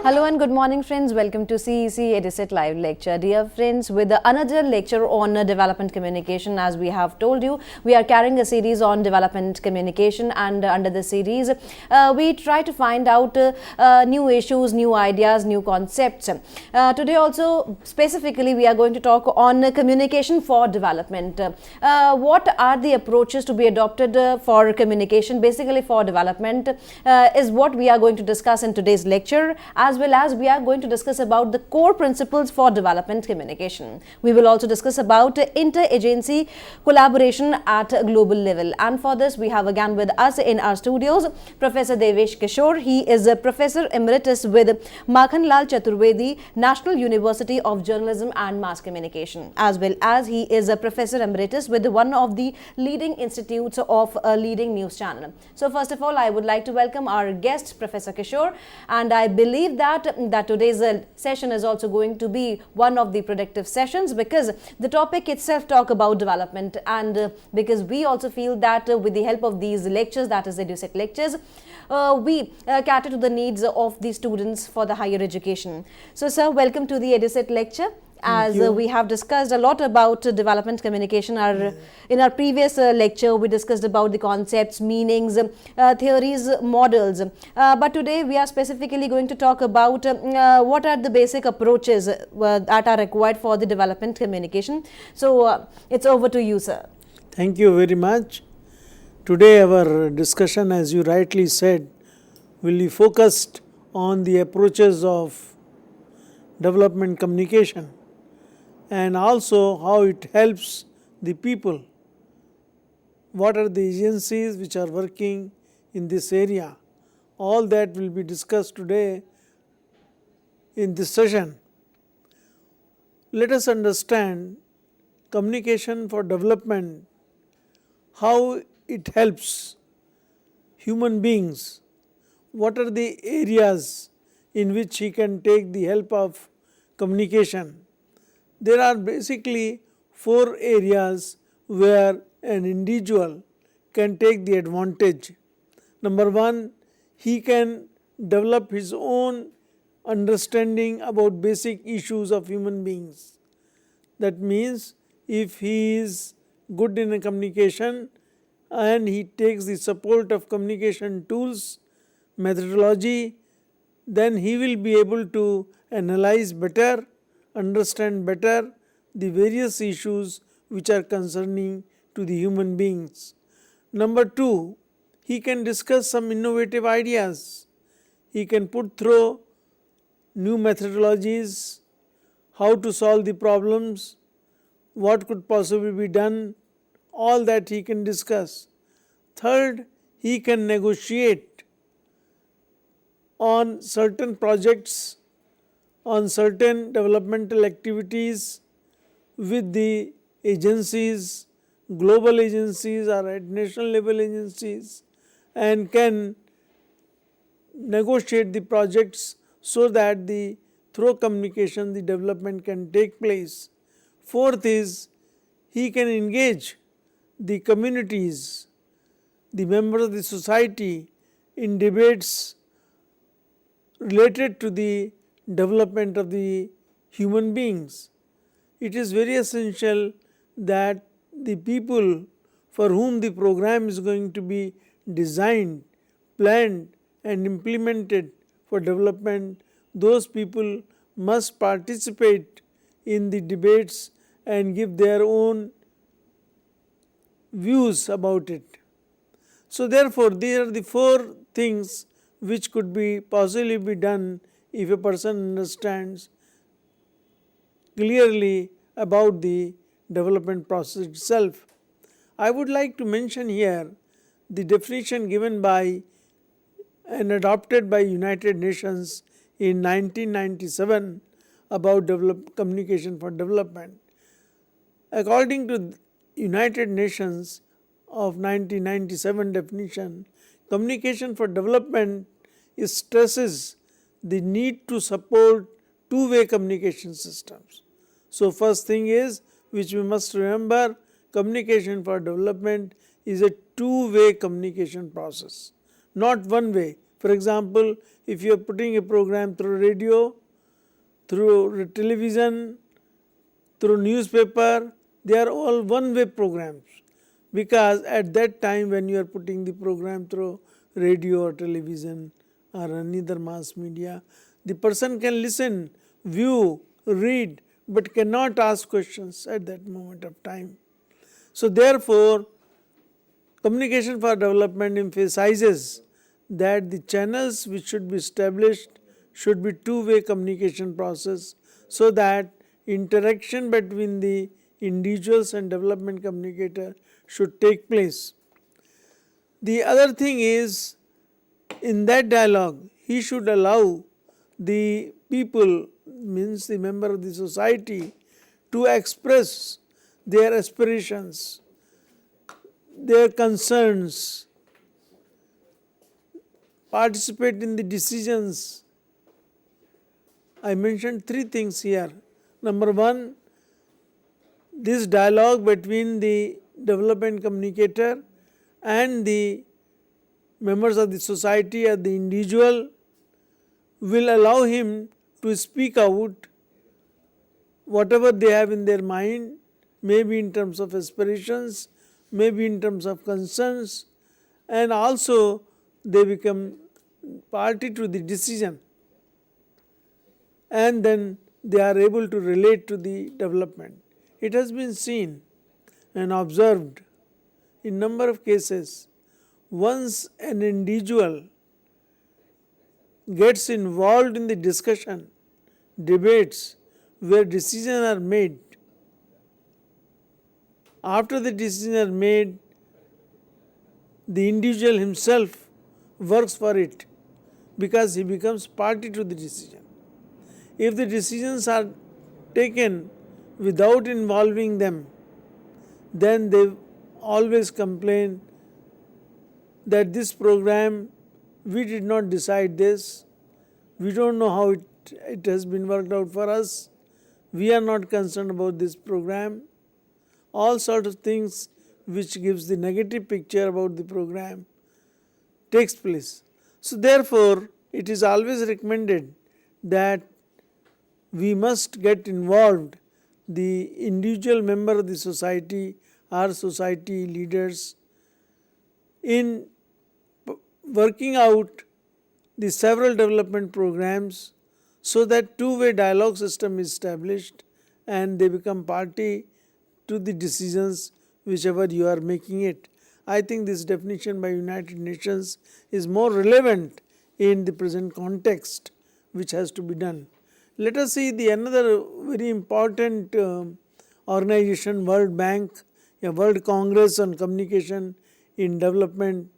Hello and good morning friends, welcome to CEC-UGC live lecture. Dear friends, with another lecture on development communication, as we have told you, we are carrying a series on development communication, and under the series we try to find out new issues, new ideas, new concepts. Today also specifically we are going to talk on communication for development. What are the approaches to be adopted for communication, basically for development, is what we are going to discuss in today's lecture, as well as we are going to discuss about the core principles for development communication. We will also discuss about inter-agency collaboration at a global level, and for this we have again with us in our studios Professor Devesh Kishore. He is a Professor Emeritus with Makhanlal Chaturvedi, National University of Journalism and Mass Communication, as well as he is a Professor Emeritus with one of the leading institutes of a leading news channel. So first of all, I would like to welcome our guest Professor Kishore, and I believe that today's session is also going to be one of the productive sessions, because the topic itself talk about development, and because we also feel that with the help of these lectures, that is EduSec lectures, we cater to the needs of the students for the higher education. So sir, welcome to the EduSec lecture. As we have discussed a lot about development communication. In our previous lecture, we discussed about the concepts, meanings, theories, models. But today we are specifically going to talk about what are the basic approaches that are required for the development communication. So it's over to you, sir. Thank you very much. Today our discussion, as you rightly said, will be focused on the approaches of development communication, and also how it helps the people. What are the agencies which are working in this area? All that will be discussed today in this session. Let us understand communication for development, how it helps human beings. What are the areas in which he can take the help of communication? There are basically 4 areas where an individual can take the advantage. Number 1, he can develop his own understanding about basic issues of human beings. That means if he is good in a communication and he takes the support of communication tools, methodology, then he will be able to analyze better, understand better the various issues which are concerning to the human beings. Number 2, he can discuss some innovative ideas. He can put through new methodologies, how to solve the problems, what could possibly be done, all that he can discuss. Third, he can negotiate on certain projects, on certain developmental activities with the agencies, global agencies or at national level agencies, and can negotiate the projects so that through communication the development can take place. Fourth is, he can engage the communities, the members of the society, in debates related to the development of the human beings. It is very essential that the people for whom the program is going to be designed, planned and implemented for development, those people must participate in the debates and give their own views about it. So therefore, these are the 4 things which could be possibly be done if a person understands clearly about the development process itself. I would like to mention here the definition given by and adopted by United Nations in 1997 about communication for development. According to United Nations, of 1997 definition, communication for development stresses the need to support two-way communication systems. So first thing is, which we must remember, communication for development is a two-way communication process, not one way. For example, if you are putting a program through radio, through television, through newspaper, they are all one-way programs, because at that time when you are putting the program through radio or television or any other mass media, the person can listen, view, read, but cannot ask questions at that moment of time. So therefore, communication for development emphasizes that the channels which should be established should be two-way communication process, so that interaction between the individuals and development communicator should take place. The other thing is, in that dialogue, he should allow the people, means the member of the society, to express their aspirations, their concerns, participate in the decisions. I mentioned three things here. Number one, this dialogue between the development communicator and the members of the society or the individual will allow him to speak out whatever they have in their mind, maybe in terms of aspirations, maybe in terms of concerns, and also they become party to the decision, and then they are able to relate to the development. It has been seen and observed in number of cases, once an individual gets involved in the discussion, debates where decisions are made, after the decisions are made, the individual himself works for it, because he becomes party to the decision. If the decisions are taken without involving them, then they always complain that this program, we did not decide this, we don't know how it has been worked out for us, we are not concerned about this program. All sorts of things which gives the negative picture about the program takes place. So therefore, it is always recommended that we must get involved, the individual member of the society, our society leaders, in working out the several development programs, so that two-way dialogue system is established and they become party to the decisions whichever you are making it. I think this definition by United Nations is more relevant in the present context which has to be done. Let us see the another very important organization, World Bank, a World Congress on Communication in Development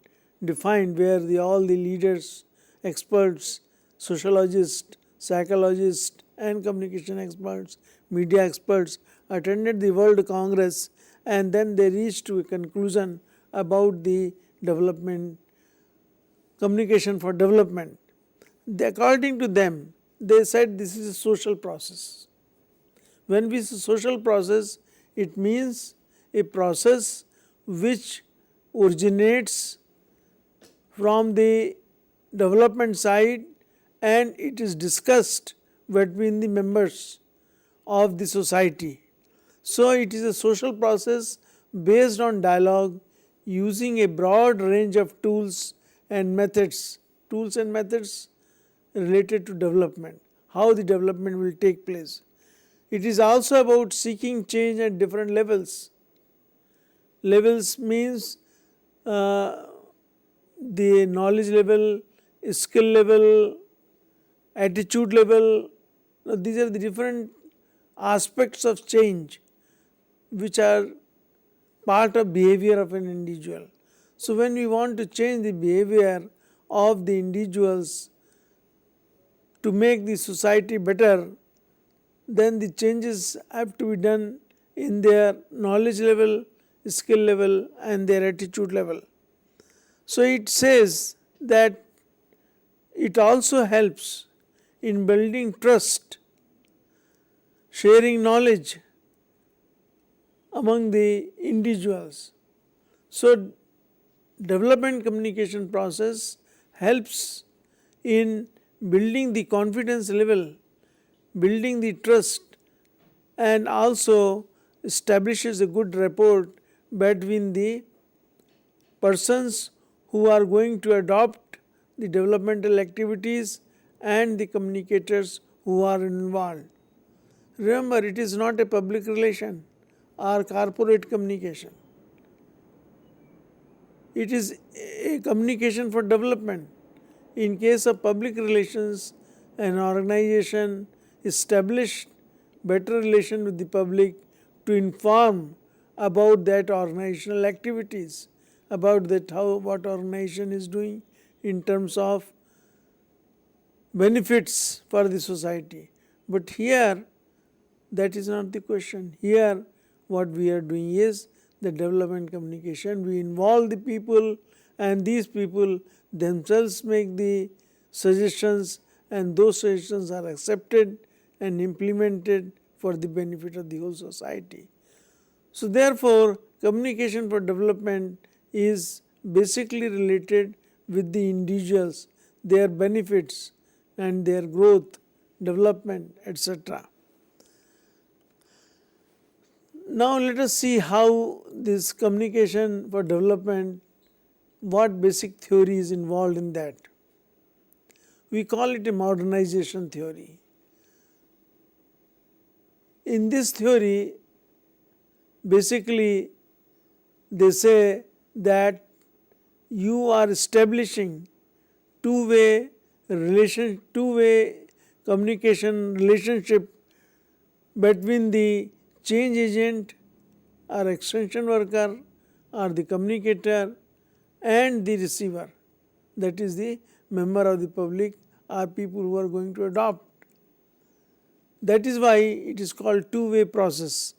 defined, where all the leaders, experts, sociologists, psychologists and communication experts, media experts attended the World Congress, and then they reached to a conclusion about the development, communication for development. According to them, they said this is a social process. When we say social process, it means a process which originates from the development side and it is discussed between the members of the society. So it is a social process based on dialogue, using a broad range of tools and methods related to development, how the development will take place. It is also about seeking change at different levels. Levels means the knowledge level, skill level, attitude level. These are the different aspects of change which are part of behavior of an individual. So when we want to change the behavior of the individuals to make the society better, then the changes have to be done in their knowledge level, skill level and their attitude level. So it says that it also helps in building trust, sharing knowledge among the individuals. So development communication process helps in building the confidence level, building the trust, and also establishes a good rapport between the persons who are going to adopt the developmental activities and the communicators who are involved. Remember, it is not a public relation or corporate communication. It is a communication for development. In case of public relations, an organization established better relation with the public to inform about that organizational activities, about that how what organization is doing in terms of benefits for the society. But here that is not the question. Here what we are doing is the development communication. We involve the people and these people themselves make the suggestions and those suggestions are accepted and implemented for the benefit of the whole society. So therefore, communication for development is basically related with the individuals, their benefits and their growth, development, etc. Now let us see how this communication for development, what basic theory is involved in that. We call it a modernization theory. In this theory, basically they say that you are establishing two-way communication relationship between the change agent or extension worker or the communicator and the receiver, that is the member of the public or people who are going to adopt. That is why it is called two-way process.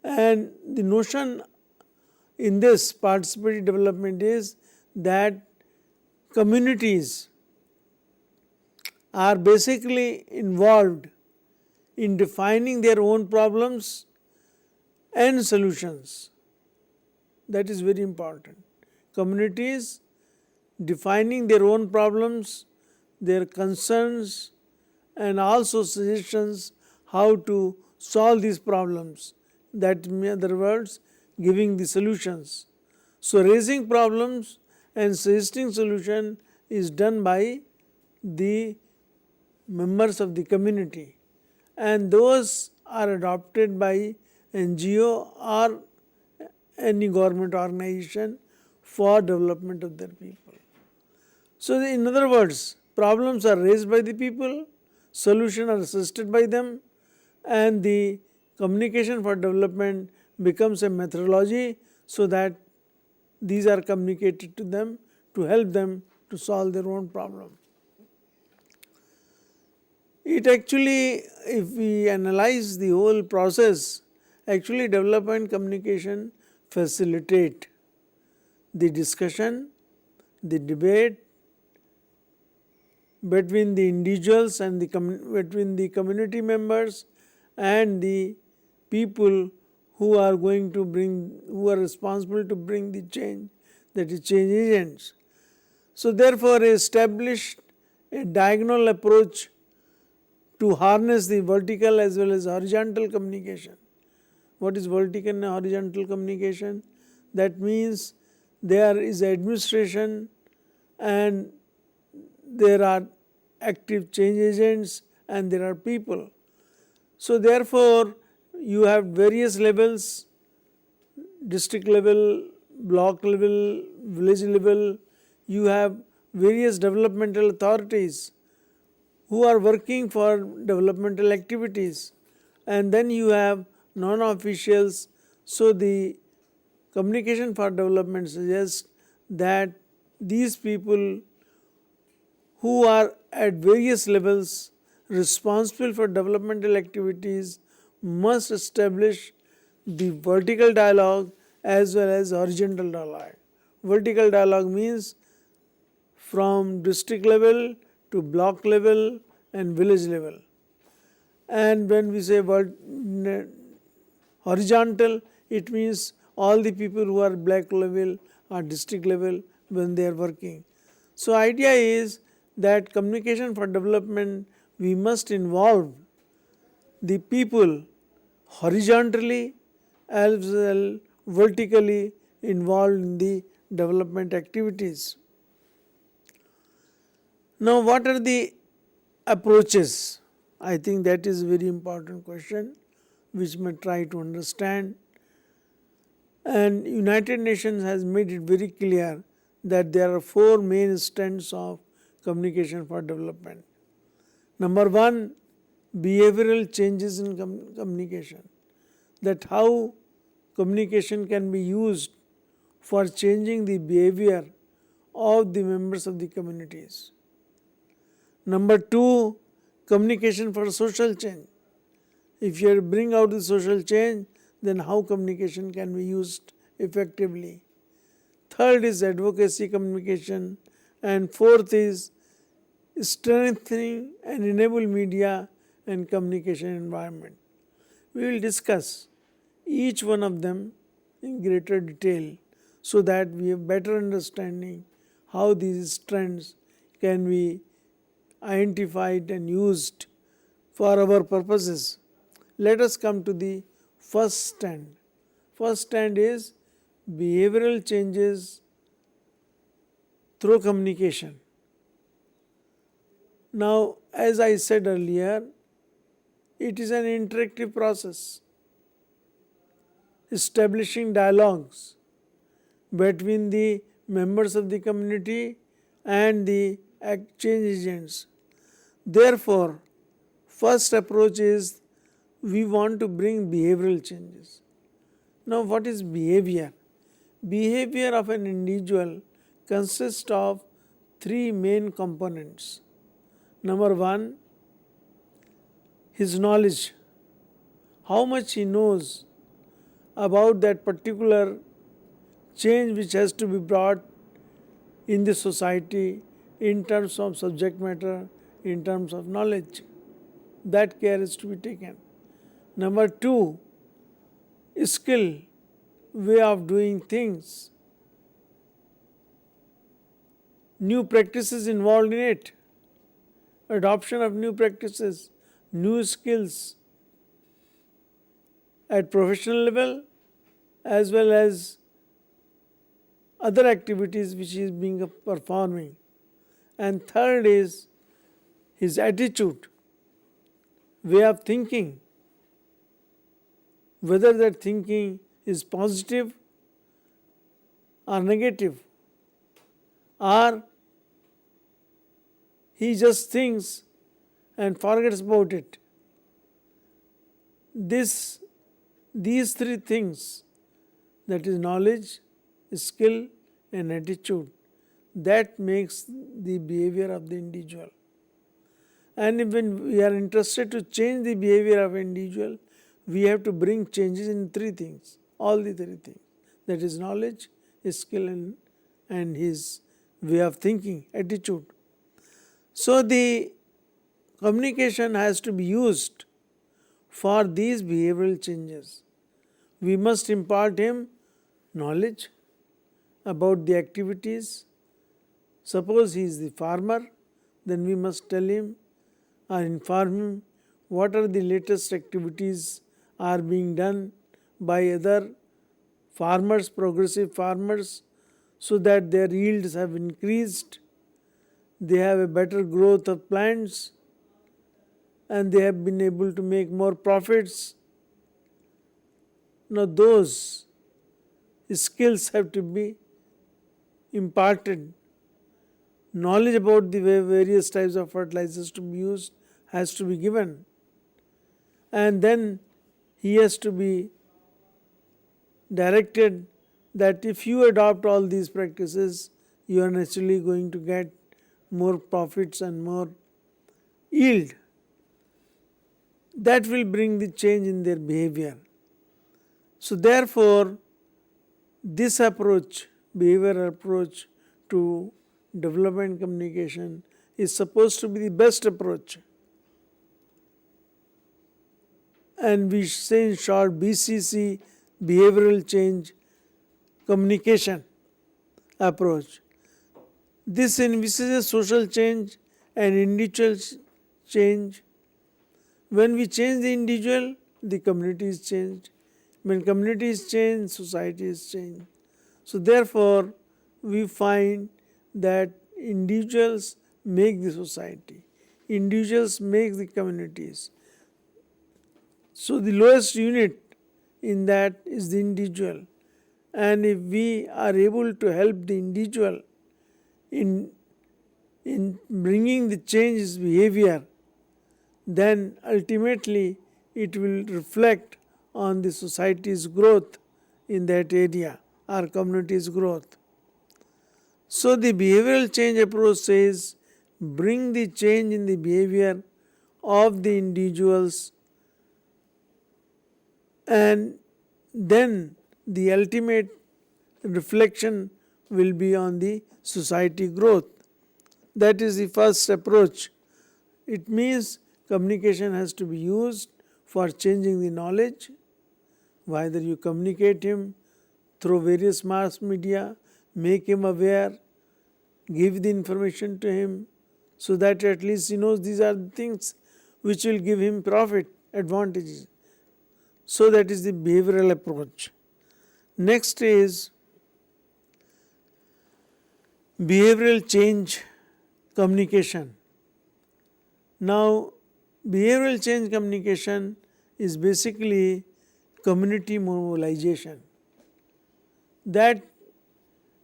And the notion in this participatory development is that communities are basically involved in defining their own problems and solutions. That is very important. Communities defining their own problems, their concerns, and also suggestions how to solve these problems. That, in other words, giving the solutions. So raising problems and suggesting solution is done by the members of the community, and those are adopted by NGO or any government organization for development of their people. So in other words, problems are raised by the people, solutions are suggested by them, and the communication for development becomes a methodology so that these are communicated to them to help them to solve their own problem. It actually, if we analyze the whole process, actually development communication facilitate the discussion, the debate between the individuals and between the community members and the people who are going to bring, who are responsible to bring the change, that is change agents. So therefore, established a diagonal approach to harness the vertical as well as horizontal communication. What is vertical and horizontal communication? That means there is administration and there are active change agents and there are people. So therefore, you have various levels, district level, block level, village level. You have various developmental authorities who are working for developmental activities, and then you have non-officials. So the communication for development suggests that these people who are at various levels responsible for developmental activities must establish the vertical dialogue as well as horizontal dialogue. Vertical dialogue means from district level to block level and village level. And when we say horizontal, it means all the people who are block level or district level when they are working. So idea is that communication for development, we must involve the people horizontally as well vertically involved in the development activities. Now what are the approaches? I think that is a very important question which may try to understand. And United Nations has made it very clear that there are 4 main strands of communication for development. Number 1, behavioral changes in communication. That how communication can be used for changing the behavior of the members of the communities. Number 2, communication for social change. If you bring out the social change, then how communication can be used effectively. Third is advocacy communication, and fourth is strengthening and enable media and communication environment. We will discuss each one of them in greater detail so that we have better understanding how these trends can be identified and used for our purposes. Let us come to the first stand. First stand is behavioral changes through communication. Now, as I said earlier, it is an interactive process, establishing dialogues between the members of the community and the change agents. Therefore, first approach is we want to bring behavioral changes. Now, what is behavior? Behavior of an individual consists of 3 main components. Number 1, his knowledge, how much he knows about that particular change which has to be brought in the society in terms of subject matter, in terms of knowledge. That care is to be taken. Number 2, skill, way of doing things, new practices involved in it, adoption of new practices, new skills at professional level as well as other activities which he is being performing. And third is his attitude, way of thinking, whether that thinking is positive or negative, or he just thinks and forgets about it. These 3 things, that is knowledge, skill and attitude, that makes the behavior of the individual. And when we are interested to change the behavior of an individual, we have to bring changes in 3 things, all the 3 things. That is knowledge, skill and his way of thinking, attitude. So the communication has to be used for these behavioral changes. We must impart him knowledge about the activities. Suppose he is the farmer, then we must tell him or inform him what are the latest activities are being done by other farmers, progressive farmers, so that their yields have increased, they have a better growth of plants, and they have been able to make more profits. Now those skills have to be imparted. Knowledge about the various types of fertilizers to be used has to be given. And then he has to be directed that if you adopt all these practices, you are naturally going to get more profits and more yield. That will bring the change in their behavior. So therefore, this approach, behavioral approach to development communication is supposed to be the best approach. And we say in short BCC, behavioral change communication approach. This envisages social change and individual change. When we change the individual, the community is changed. When community is changed, society is changed. So therefore, we find that individuals make the society, individuals make the communities. So the lowest unit in that is the individual. And if we are able to help the individual in bringing the change in behavior, then ultimately it will reflect on the society's growth in that area, our community's growth. So the behavioral change approach says bring the change in the behavior of the individuals, and then the ultimate reflection will be on the society growth. That is the first approach. It means communication has to be used for changing the knowledge, whether you communicate him through various mass media, make him aware, give the information to him so that at least he knows these are the things which will give him profit, advantages. So that is the behavioral approach. Next is behavioral change communication. Now, behavioral change communication is basically community mobilization. That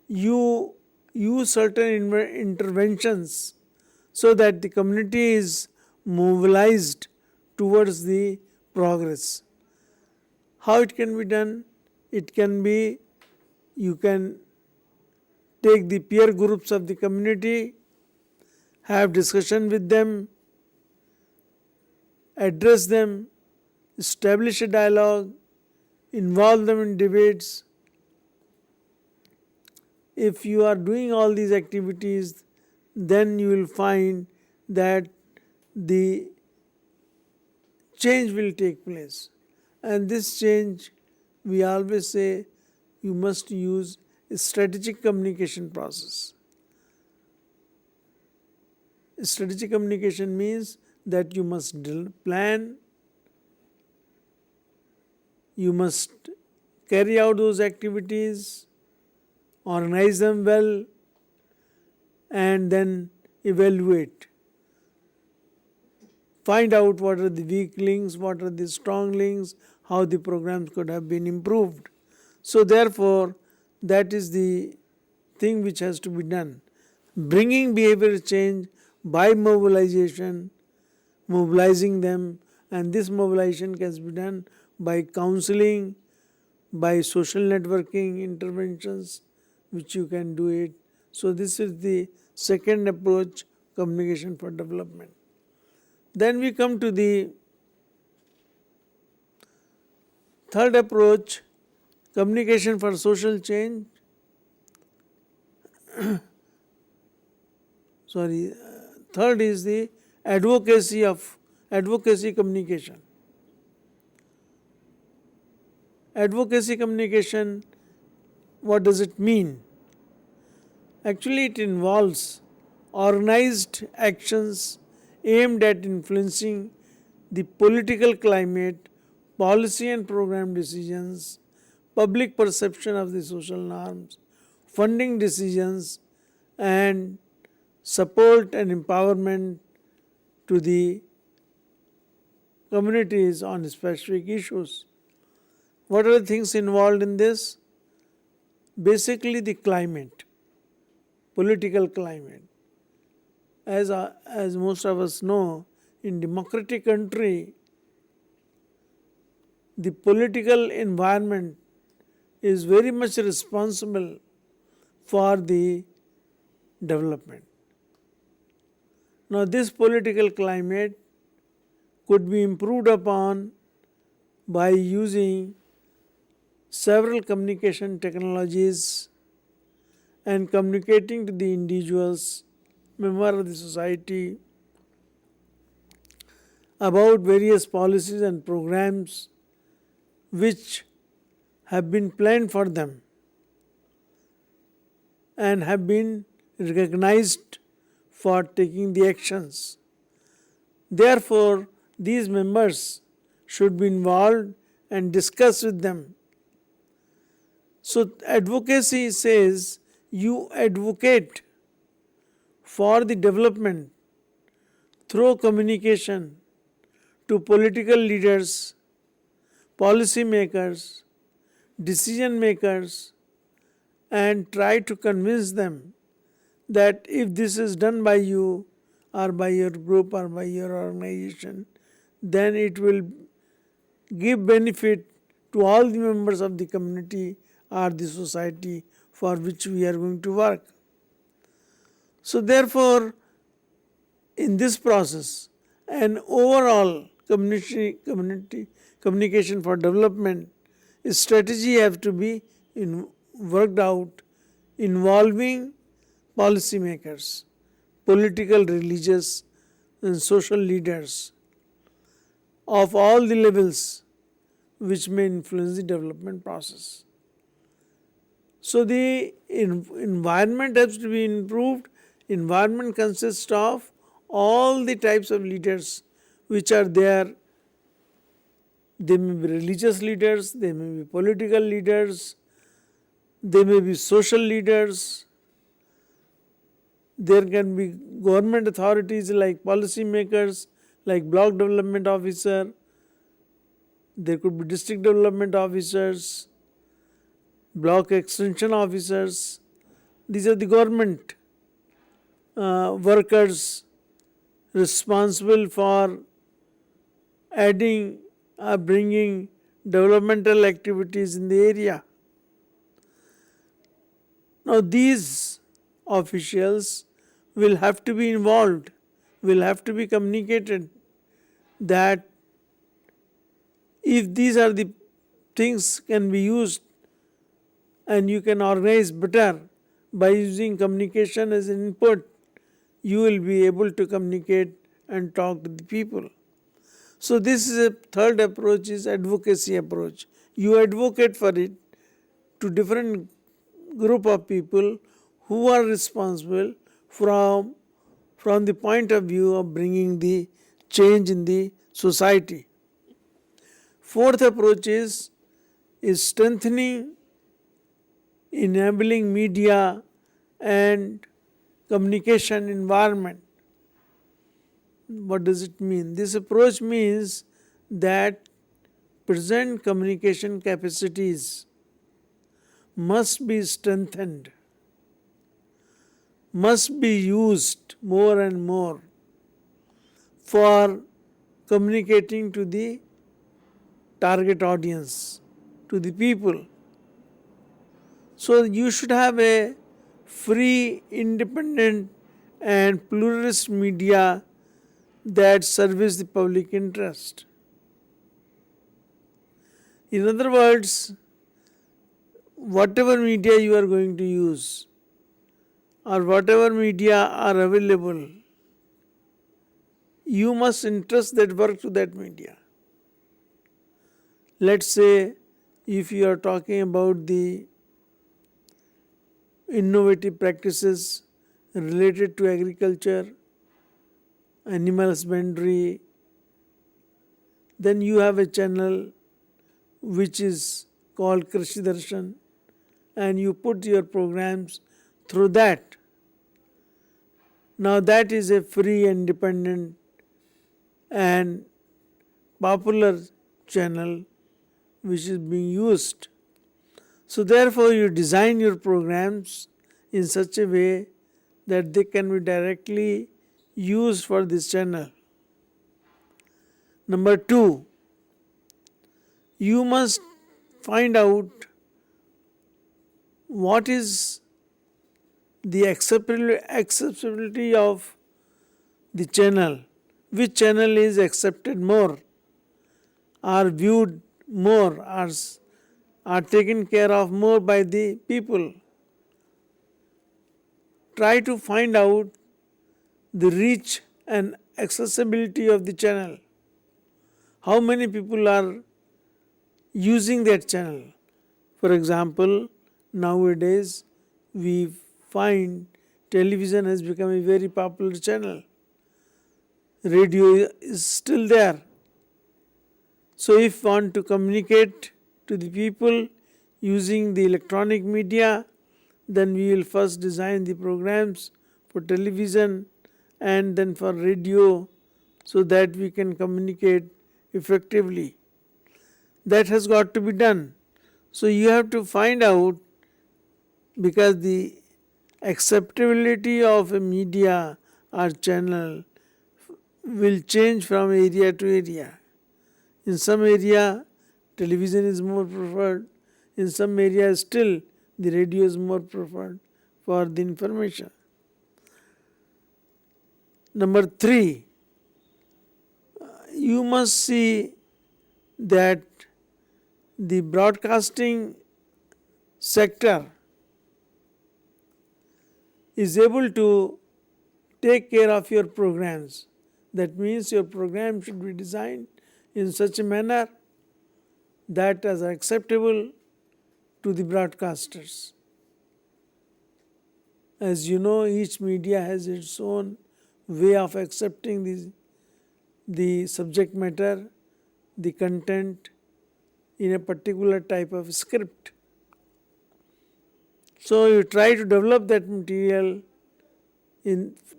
you use certain interventions so that the community is mobilized towards the progress. How it can be done? It can be, you can take the peer groups of the community, have discussion with them, address them, establish a dialogue, involve them in debates. If you are doing all these activities, then you will find that the change will take place. And this change, we always say, you must use a strategic communication process. Strategic communication means that you must plan, you must carry out those activities, organize them well, and then evaluate. Find out what are the weak links, what are the strong links, how the programs could have been improved. So therefore, that is the thing which has to be done. Bringing behavior change by mobilization, mobilizing them, and this mobilization can be done by counseling, by social networking interventions, which you can do it. So this is the second approach, communication for development. Then we come to the third approach, communication for social change. Third is the advocacy communication. Advocacy communication, what does it mean? Actually, it involves organized actions aimed at influencing the political climate, policy and program decisions, public perception of the social norms, funding decisions, and support and empowerment to the communities on specific issues. What are the things involved in this? Basically the climate, political climate. As most of us know, in democratic country, the political environment is very much responsible for the development. Now this political climate could be improved upon by using several communication technologies and communicating to the individuals, member of the society, about various policies and programs which have been planned for them and have been recognized for taking the actions. Therefore, these members should be involved and discuss with them. So, advocacy says you advocate for the development through communication to political leaders, policy makers, decision makers, and try to convince them that if this is done by you or by your group or by your organization, then it will give benefit to all the members of the community or the society for which we are going to work. So therefore, in this process, an overall communication for development strategy have to be worked out involving policymakers, political, religious and social leaders of all the levels which may influence the development process. So the environment has to be improved. Environment consists of all the types of leaders which are there. They may be religious leaders, they may be political leaders, they may be social leaders, there can be government authorities like policy makers, like block development officer, there could be district development officers, block extension officers. These are the government workers responsible for adding or bringing developmental activities in the area. Now these officials will have to be involved, will have to be communicated that if these are the things can be used and you can organize better by using communication as an input, you will be able to communicate and talk to the people. So this is a third approach, is advocacy approach. You advocate for it to different group of people who are responsible from the point of view of bringing the change in the society. Fourth approach is strengthening, enabling media and communication environment. What does it mean? This approach means that present communication capacities must be strengthened, must be used more and more for communicating to the target audience, to the people. So you should have a free, independent and pluralist media that serves the public interest. In other words, whatever media you are going to use or whatever media are available, you must entrust that work to that media. Let's say if you are talking about the innovative practices related to agriculture, animal husbandry, then you have a channel which is called Krishi Darshan and you put your programs through that. Now that is a free, independent and popular channel which is being used. So therefore you design your programs in such a way that they can be directly used for this channel. Number 2, you must find out what is the acceptability of the channel, which channel is accepted more, or viewed more, are taken care of more by the people. Try to find out the reach and accessibility of the channel. How many people are using that channel? For example, nowadays we find television has become a very popular channel. Radio is still there. So if we want to communicate to the people using the electronic media, then we will first design the programs for television and then for radio so that we can communicate effectively. That has got to be done. So you have to find out, because the acceptability of a media or channel will change from area to area. In some area, television is more preferred. In some areas, still the radio is more preferred for the information. Number 3, you must see that the broadcasting sector is able to take care of your programs. That means your program should be designed in such a manner that is acceptable to the broadcasters. As you know, each media has its own way of accepting the subject matter, the content in a particular type of script. So you try to develop that material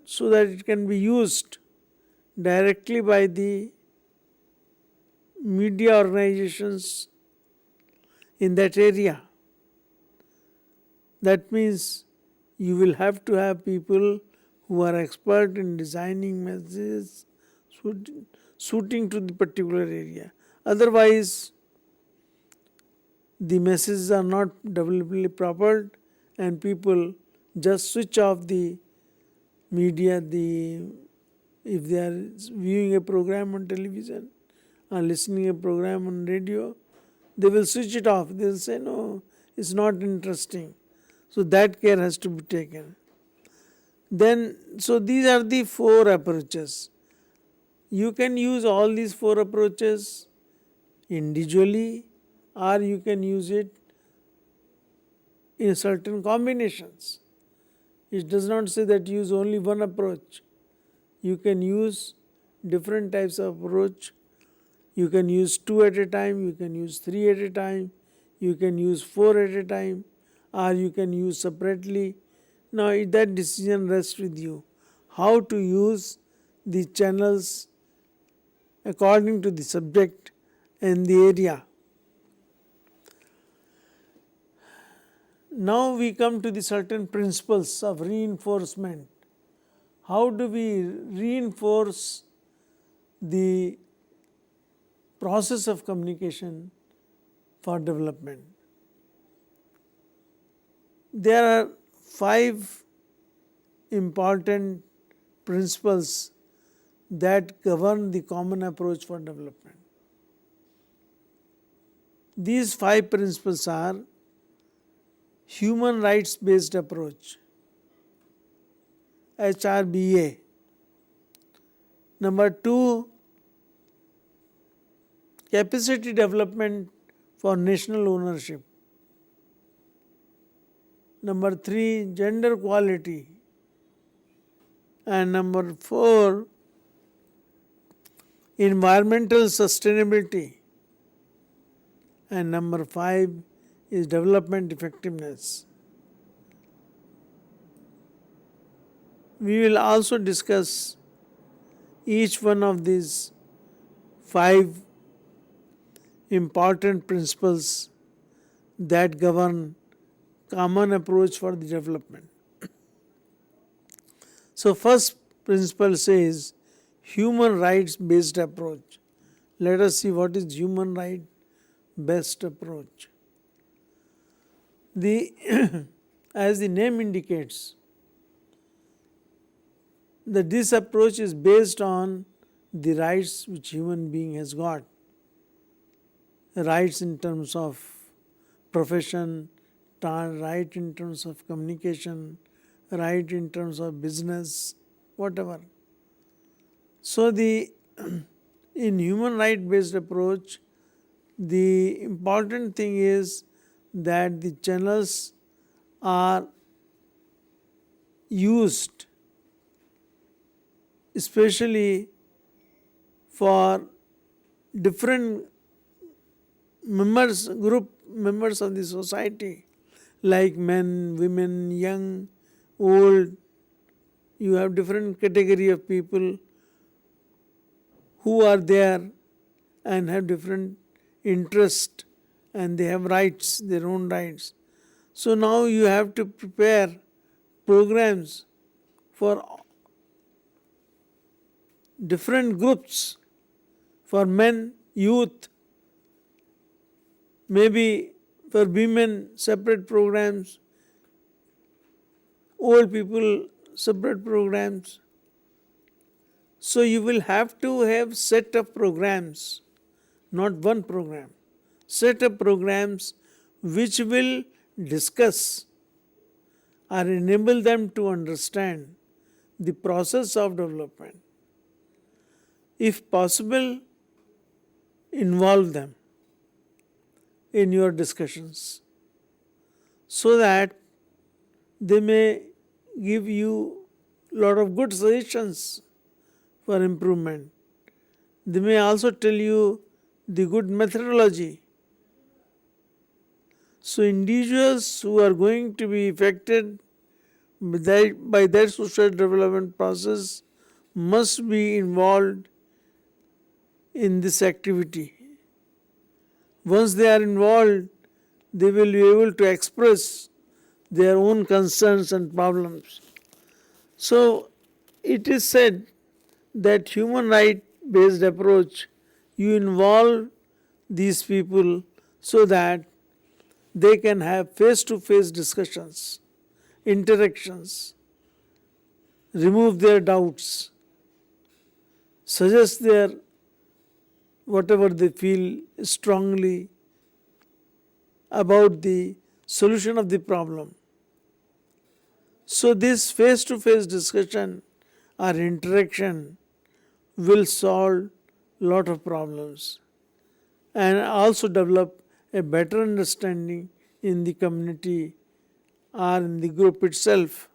so that it can be used directly by the media organizations in that area. That means you will have to have people who are expert in designing messages suiting to the particular area. Otherwise, the messages are not developably proper and people just switch off the media. If they are viewing a program on television or listening a program on radio, they will switch it off. They will say, no, it's not interesting. So that care has to be taken. So these are the 4 approaches. You can use all these 4 approaches individually, or you can use it in certain combinations. It does not say that use only one approach. You can use different types of approach. You can use 2 at a time, you can use 3 at a time, you can use 4 at a time, or you can use separately. Now that decision rests with you. How to use the channels according to the subject and the area. Now we come to the certain principles of reinforcement. How do we reinforce the process of communication for development? There are 5 important principles that govern the common approach for development. These 5 principles are: human rights based approach, HRBA. Number 2, capacity development for national ownership. Number 3, gender equality. And number 4, environmental sustainability. And number 5 is development effectiveness. We will also discuss each one of these 5 important principles that govern common approach for the development. So first principle says human rights based approach. Let us see what is human right based approach. As the name indicates, that this approach is based on the rights which human being has got. Rights in terms of profession, right in terms of communication, right in terms of business, whatever. So the in human right based approach, the important thing is that the channels are used especially for different group members of the society, like men, women, young, old. You have different category of people who are there and have different interest, and they have rights, their own rights. So now you have to prepare programs for different groups, for men, youth, maybe for women separate programs, old people separate programs. So you will have to have set of programs, not one program, set of programs which will discuss or enable them to understand the process of development. If possible, involve them in your discussions so that they may give you a lot of good suggestions for improvement. They may also tell you the good methodology. So individuals who are going to be affected by that social development process must be involved in this activity. Once they are involved, they will be able to express their own concerns and problems. So it is said that human right based approach, you involve these people so that they can have face to face discussions, interactions, remove their doubts, suggest their whatever they feel strongly about the solution of the problem. So this face to face discussion or interaction will solve lot of problems and also develop a better understanding in the community or in the group itself.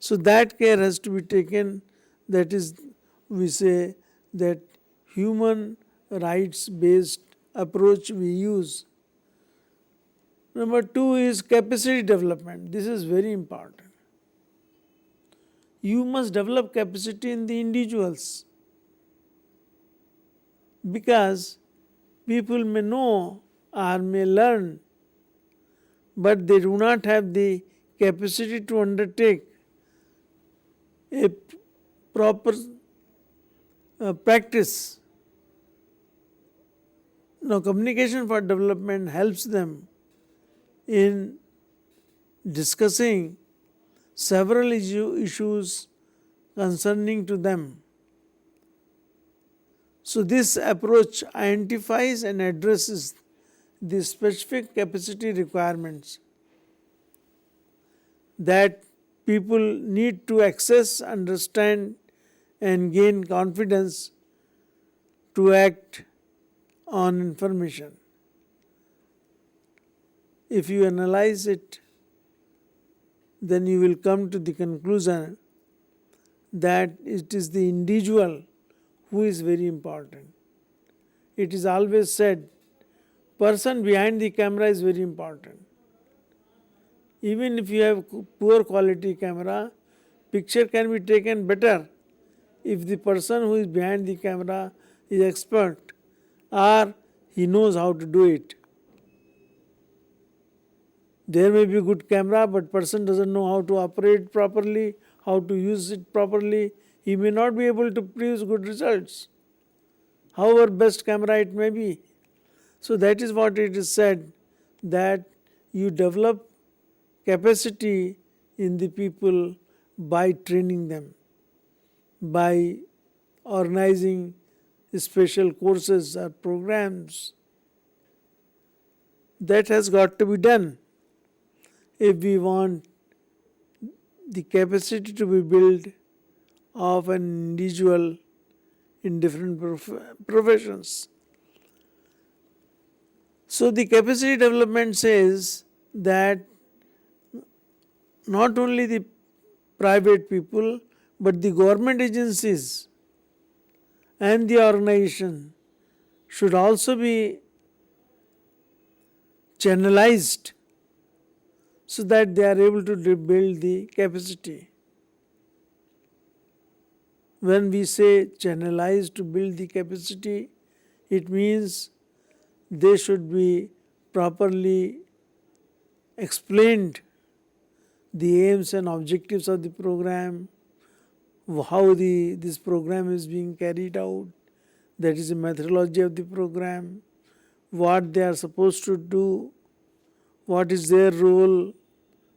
So that care has to be taken. That is, we say that human rights based approach we use. Number 2 is capacity development. This is very important. You must develop capacity in the individuals, because people may know or may learn, but they do not have the capacity to undertake a proper practice. Now, communication for development helps them in discussing several issues concerning to them. So this approach identifies and addresses the specific capacity requirements that people need to access, understand, and gain confidence to act on information. If you analyze it, then you will come to the conclusion that it is the individual who is very important. It is always said, person behind the camera is very important. Even if you have poor quality camera, picture can be taken better if the person who is behind the camera is expert or he knows how to do it. There may be a good camera, but person doesn't know how to operate properly, how to use it properly. He may not be able to produce good results, however best camera it may be. So that is what it is said, that you develop capacity in the people by training them, by organizing special courses or programs. That has got to be done if we want the capacity to be built of an individual in different professions. So the capacity development says that not only the private people but the government agencies and the organization should also be channelized so that they are able to build the capacity. When we say channelized to build the capacity, it means they should be properly explained the aims and objectives of the program, how this program is being carried out, that is the methodology of the program, what they are supposed to do, what is their role,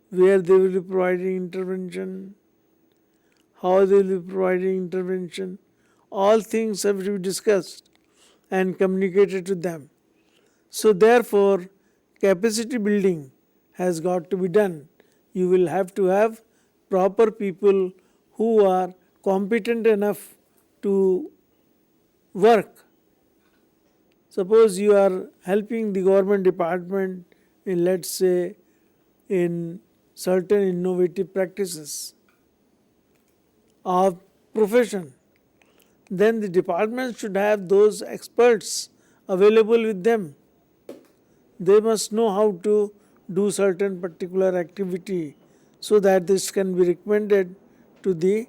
where they will be providing intervention, how they will be providing intervention. All things have to be discussed and communicated to them. So therefore, capacity building has got to be done. You will have to have proper people who are competent enough to work. Suppose you are helping the government department in, let's say, in certain innovative practices of profession, then the department should have those experts available with them. They must know how to do certain particular activity so that this can be recommended to the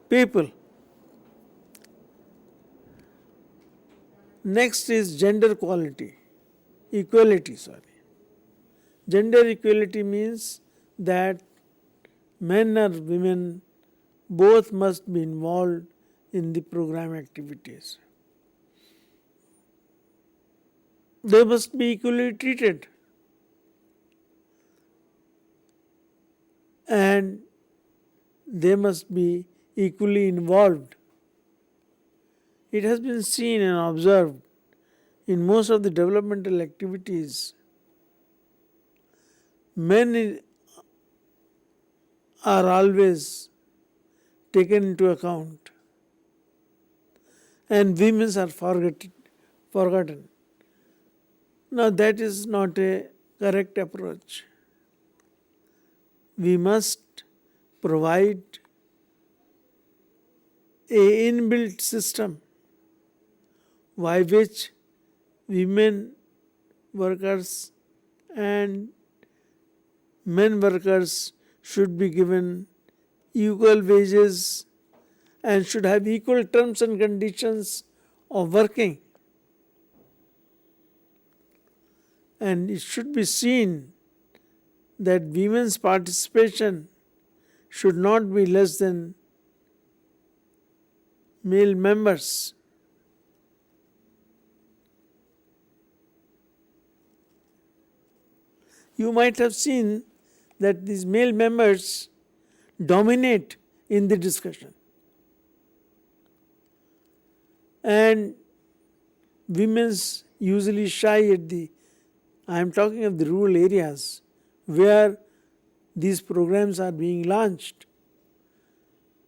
people. Next is gender equality. Gender equality means that men or women both must be involved in the program activities. They must be equally treated. And they must be equally involved. It has been seen and observed in most of the developmental activities, men are always taken into account and women are forgotten. Now that is not a correct approach. We must provide a inbuilt system by which women workers and men workers should be given equal wages and should have equal terms and conditions of working. And it should be seen that women's participation should not be less than male members. You might have seen that these male members dominate in the discussion. And women's usually shy at I am talking of the rural areas where these programs are being launched.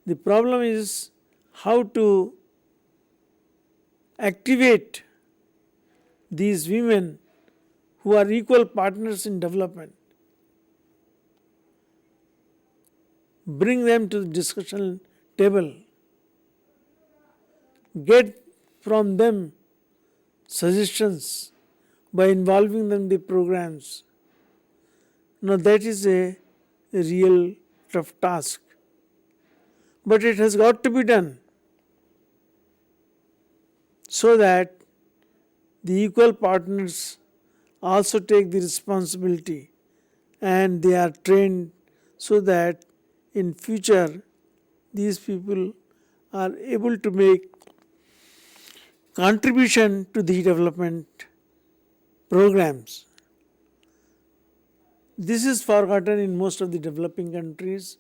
The problem is how to activate these women who are equal partners in development. Bring them to the discussion table. Get from them suggestions by involving them in the programs. Now that is a real tough task. But it has got to be done so that the equal partners also take the responsibility and they are trained so that in future these people are able to make contribution to the development programs. This is forgotten in most of the developing countries,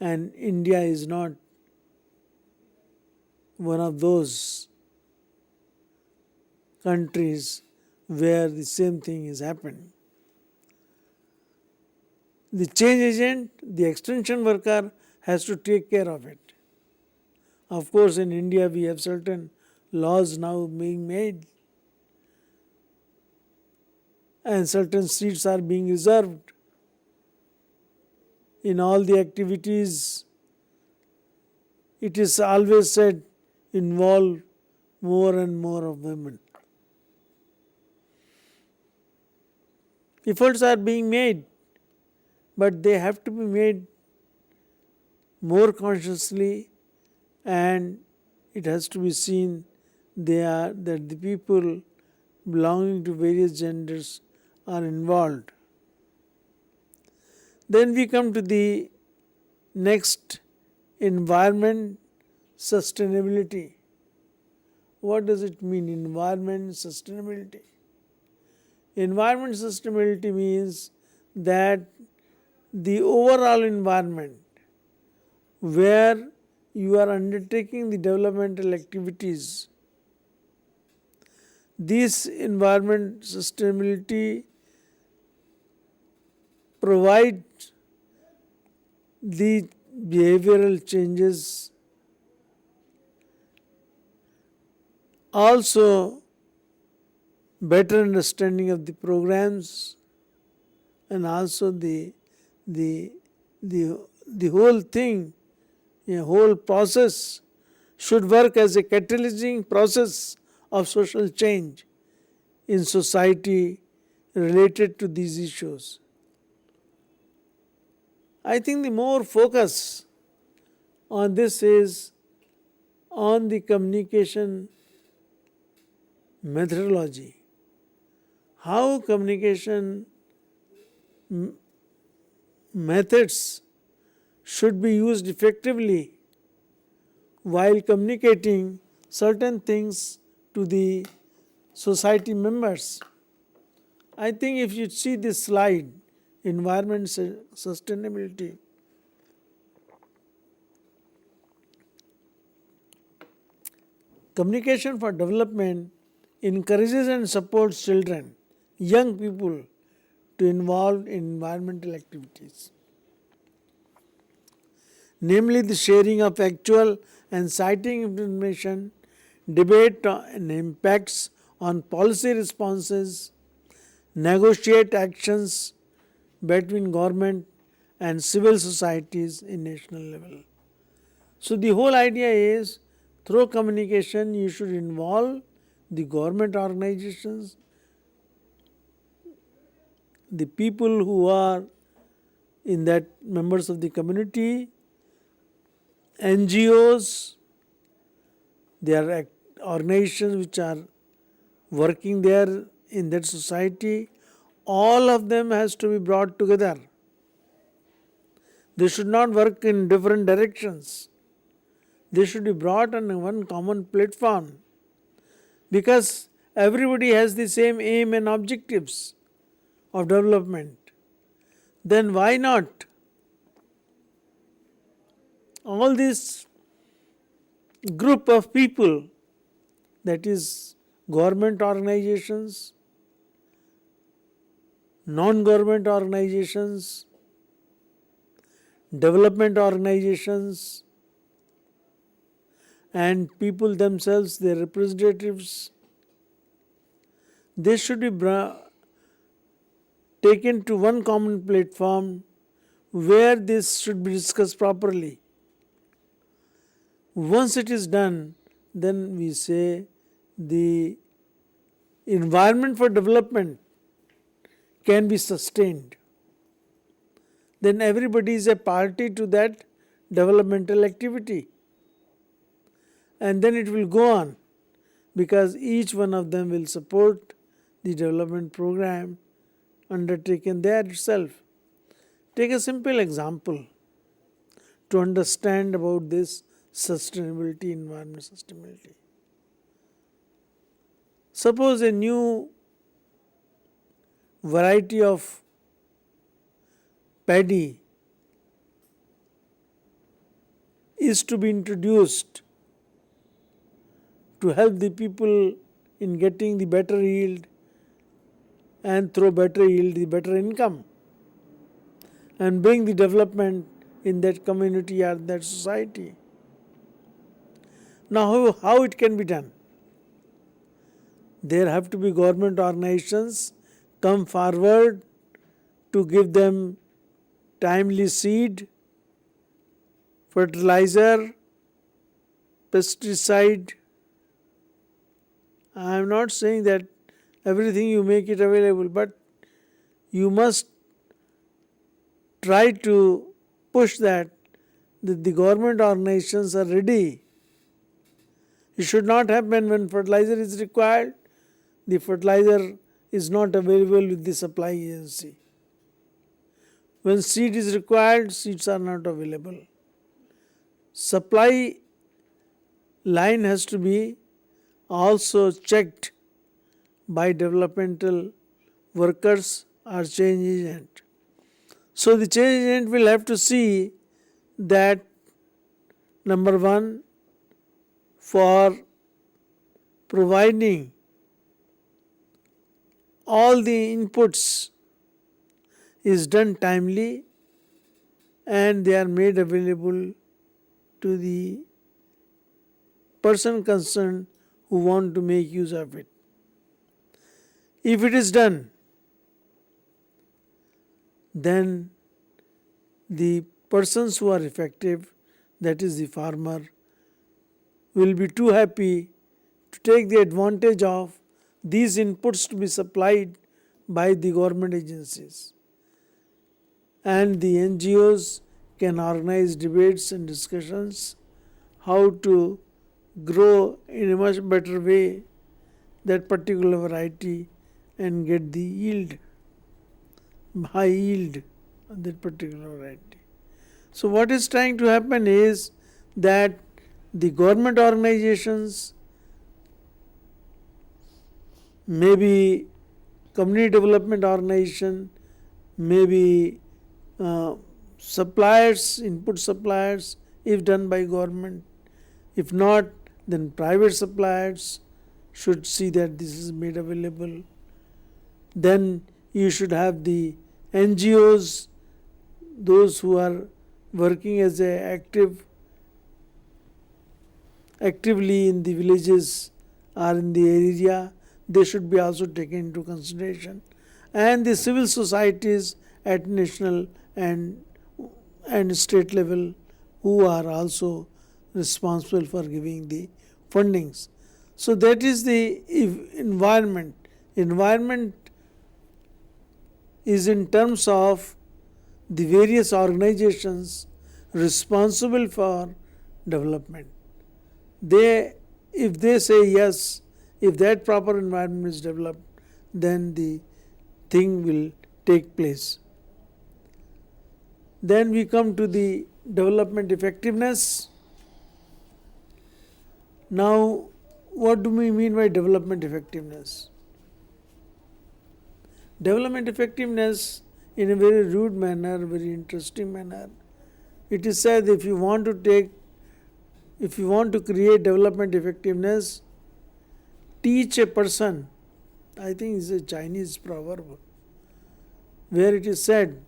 and India is not one of those countries where the same thing has happened. The change agent, the extension worker, has to take care of it. Of course, in India we have certain laws now being made, and certain seats are being reserved. In all the activities, it is always said, involve more and more of women. Efforts are being made, but they have to be made more consciously, and it has to be seen that the people belonging to various genders are involved. Then we come to the next, environment sustainability. What does it mean, environment sustainability? Environment sustainability means that the overall environment where you are undertaking the developmental activities, this environment sustainability provides the behavioral changes, also better understanding of the programs, and also the whole thing, a whole process should work as a catalyzing process of social change in society related to these issues. I think the more focus on this is on the communication methodology. How communication methods should be used effectively while communicating certain things to the society members. I think if you see this slide, environment sustainability, communication for development encourages and supports children, young people to involve in environmental activities, namely the sharing of actual and citing information, debate on impacts on policy responses, negotiate actions between government and civil societies in national level. So the whole idea is, through communication you should involve the government organizations, the people who are in that members of the community, NGOs, there are organizations which are working there in that society. All of them has to be brought together. They should not work in different directions. They should be brought on one common platform, because everybody has the same aim and objectives of development. Then why not all this group of people, that is government organizations, non-government organizations, development organizations, and people themselves, their representatives, they should be taken to one common platform where this should be discussed properly. Once it is done, then we say the environment for development can be sustained. Then everybody is a party to that developmental activity. And then it will go on, because each one of them will support the development program undertaken there itself. Take a simple example to understand about this sustainability, environment sustainability. Suppose a new variety of paddy is to be introduced to help the people in getting the better yield and through better yield, the better income, and bring the development in that community or that society. Now, how it can be done? There have to be government organizations come forward to give them timely seed, fertilizer, pesticide. I am not saying that everything you make it available, but you must try to push that the government organizations are ready. It should not happen when fertilizer is required, the fertilizer is not available with the supply agency. When seed is required, seeds are not available. Supply line has to be also checked by developmental workers or change agent. So the change agent will have to see that, number one, for providing all the inputs is done timely and they are made available to the person concerned who want to make use of it. If it is done, then the persons who are effective, that is the farmer, will be too happy to take the advantage of these inputs to be supplied by the government agencies. And the NGOs can organize debates and discussions how to grow in a much better way that particular variety and get the yield, high yield of that particular variety. So what is trying to happen is that the government organizations, maybe community development organization, maybe suppliers, input suppliers, if done by government. If not, then private suppliers should see that this is made available. Then you should have the NGOs, those who are working as actively in the villages or in the area, they should be also taken into consideration. And the civil societies at national and state level who are also responsible for giving the fundings. So that is the environment. Environment is in terms of the various organizations responsible for development. If they say yes, if that proper environment is developed, then the thing will take place. Then we come to the development effectiveness. Now, what do we mean by development effectiveness? Development effectiveness, in a very rude manner, very interesting manner, it is said if you want to create development effectiveness, teach a person. I think it's a Chinese proverb where it is said,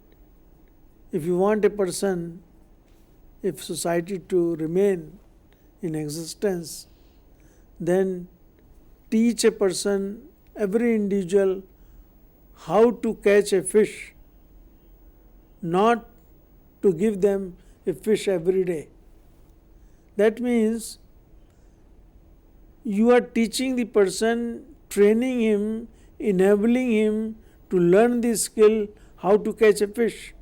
if you want a person, if society to remain in existence, then teach a person, every individual, how to catch a fish, not to give them a fish every day. That means you are teaching the person, training him, enabling him to learn the skill how to catch a fish.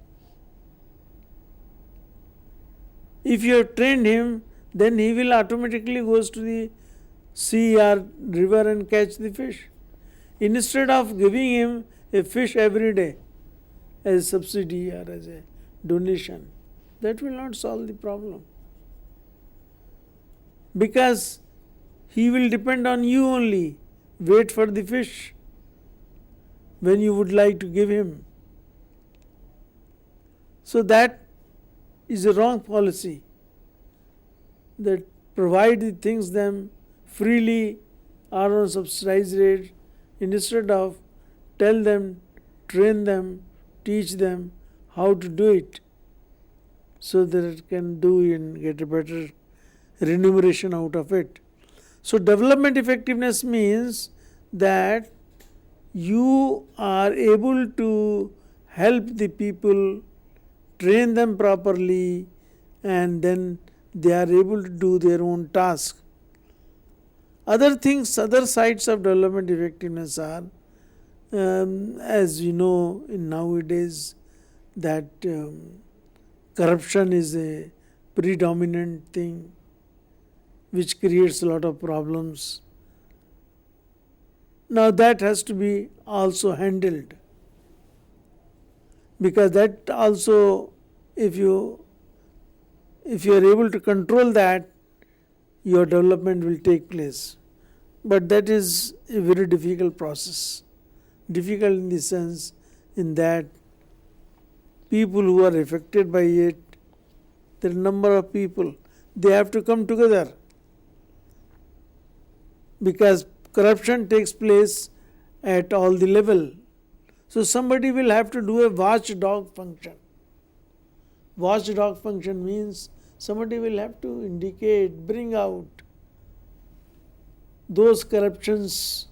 If you have trained him, then he will automatically goes to the sea or river and catch the fish. Instead of giving him a fish every day as a subsidy or as a donation, that will not solve the problem. Because he will depend on you only, wait for the fish when you would like to give him. So that is a wrong policy, that provide the things them freely or on subsidized rate instead of tell them, train them, teach them how to do it so that it can do and get a better remuneration out of it. So development effectiveness means that you are able to help the people, train them properly, and then they are able to do their own task. Other things, other sides of development effectiveness are, as you know, in nowadays that corruption is a predominant thing which creates a lot of problems. Now that has to be also handled, because that also, if you are able to control that, your development will take place. But that is a very difficult process. Difficult in the sense in that people who are affected by it, there are a number of people, they have to come together, because corruption takes place at all the level. So somebody will have to do a watchdog function. Watchdog function means somebody will have to indicate, bring out those corruptions,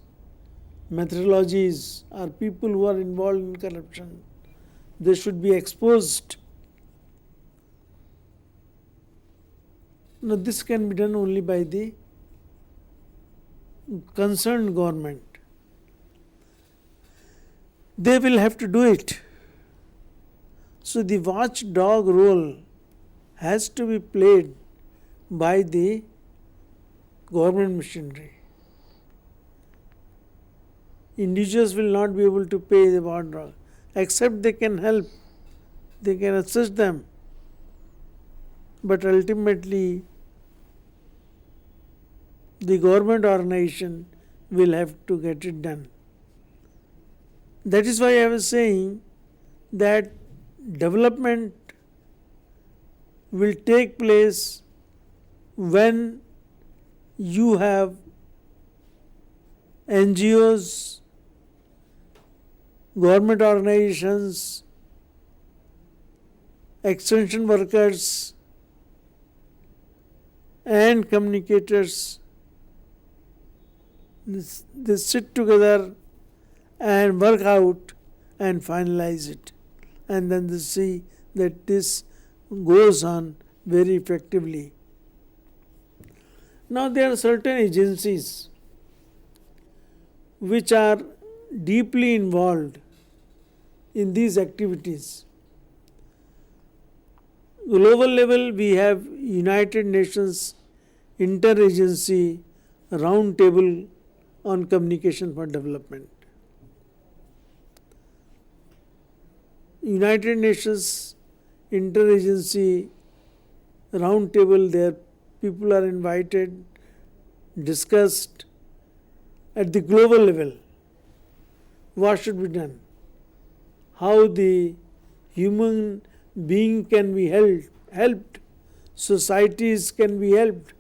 methodologies, or people who are involved in corruption. They should be exposed. Now this can be done only by the concerned government. They will have to do it. So the watchdog role has to be played by the government machinery. Individuals will not be able to pay the watchdog, except they can help, they can assist them. But ultimately, the government organization will have to get it done. That is why I was saying that development will take place when you have NGOs, government organizations, extension workers, and communicators. They sit together and work out and finalize it, and then they see that this goes on very effectively. Now there are certain agencies which are deeply involved in these activities. Global level, we have United Nations Interagency Roundtable on Communication for Development. United Nations Interagency Roundtable, there people are invited, discussed at the global level what should be done, how the human being can be helped, societies can be helped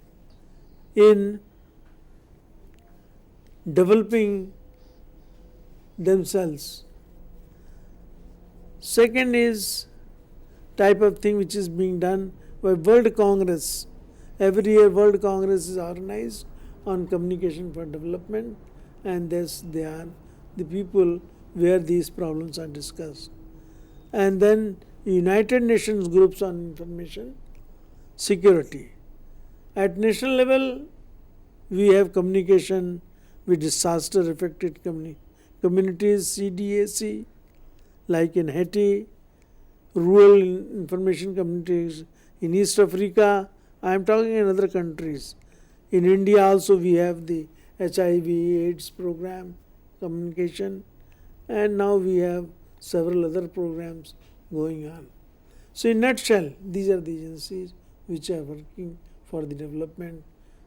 in developing themselves. Second is type of thing which is being done by World Congress. Every year World Congress is organized on communication for development, and thus they are the people where these problems are discussed. And then United Nations groups on information security. At national level, we have communication with disaster affected communities, CDAC, like in Haiti, rural information communities in East Africa. I am talking in other countries. In India also we have the HIV/AIDS program, communication, and now we have several other programs going on. So in nutshell, these are the agencies which are working for the development,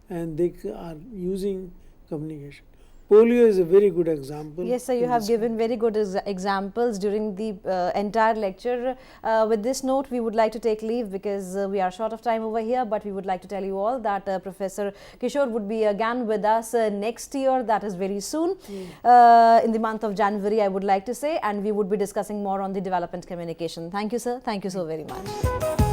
and they are using communication. Polio is a very good example. Yes, sir, you in have this given very good examples during the entire lecture. With this note, we would like to take leave because we are short of time over here, but we would like to tell you all that Professor Kishore would be again with us next year, that is very soon, in the month of January, I would like to say, and we would be discussing more on the development communication. Thank you, sir. Thank you so very much.